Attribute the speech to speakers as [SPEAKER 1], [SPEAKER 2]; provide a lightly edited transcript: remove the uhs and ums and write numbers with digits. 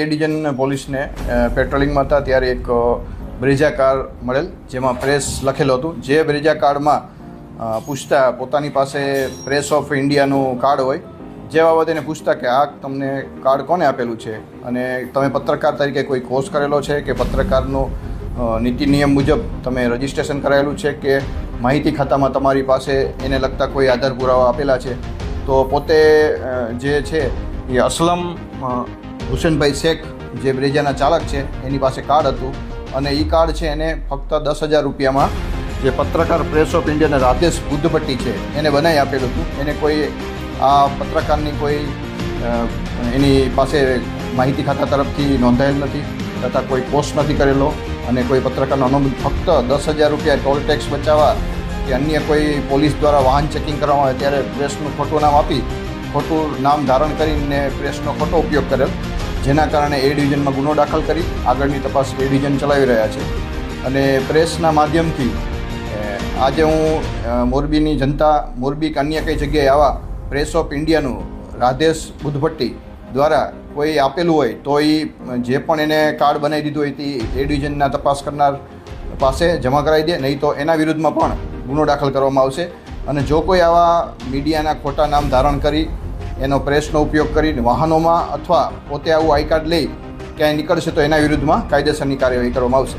[SPEAKER 1] એ division પોલીસને પેટ્રોલિંગમાં હતા ત્યારે એક બ્રેઝા કાર મળેલ, જેમાં પ્રેસ લખેલું હતું. જે બ્રેઝા કાર્ડમાં પૂછતા પોતાની પાસે પ્રેસ ઓફ ઇન્ડિયાનું કાર્ડ હોય, જે બાબતે એને પૂછતા કે આ તમને કાર્ડ કોને આપેલું છે અને તમે પત્રકાર તરીકે કોઈ કોર્સ કરેલો છે કે પત્રકારનો નીતિ નિયમ મુજબ તમે રજિસ્ટ્રેશન કરાયેલું છે કે માહિતી ખાતામાં તમારી પાસે એને લગતા કોઈ આધાર પુરાવા આપેલા છે. તો પોતે જે છે એ અસલમ હુસેનભાઈ શેખ, જે બ્રેઝાના ચાલક છે, એની પાસે કાર્ડ હતું અને એ કાર્ડ છે એને ફક્ત 10,000 રૂપિયામાં જે પત્રકાર પ્રેસ ઓફ ઇન્ડિયાના રાધેશ બુદ્ધભટ્ટી છે એને બનાવી આપેલું હતું. એને કોઈ આ પત્રકારની કોઈ એની પાસે માહિતી ખાતા તરફથી નોંધાયેલ નથી તથા કોઈ પોસ્ટ નથી કરેલો અને કોઈ પત્રકારનો અનુબંધ. ફક્ત 10,000 રૂપિયા ટોલ ટેક્સ બચાવવા કે અન્ય કોઈ પોલીસ દ્વારા વાહન ચેકિંગ કરવામાં આવે ત્યારે પ્રેસનું ખોટું નામ આપી, ખોટું નામ ધારણ કરીને પ્રેસનો ખોટો ઉપયોગ કરેલ, જેના કારણે એ ડિવિઝનમાં ગુનો દાખલ કરી આગળની તપાસ એ ડિવિઝન ચલાવી રહ્યા છે. અને પ્રેસના માધ્યમથી આજે હું મોરબીની જનતા, મોરબી કે અન્ય કઈ જગ્યાએ આવા પ્રેસ ઓફ ઇન્ડિયાનું રાધેશ બુદ્ધભટ્ટી દ્વારા કોઈ આપેલું હોય તો એ જે પણ એને કાર્ડ બનાવી દીધું હોય તે એ ડિવિઝનના તપાસ કરનાર પાસે જમા કરાવી દે, નહીં તો એના વિરુદ્ધમાં પણ ગુનો દાખલ કરવામાં આવશે. અને જો કોઈ આવા મીડિયાના ખોટા નામ ધારણ કરી એનો પ્રેસનો ઉપયોગ કરીને વાહનોમાં અથવા પોતે આવું આઈ કાર્ડ લઈ ક્યાંય નીકળશે તો એના વિરુદ્ધમાં કાયદેસરની કાર્યવાહી કરવામાં આવશે.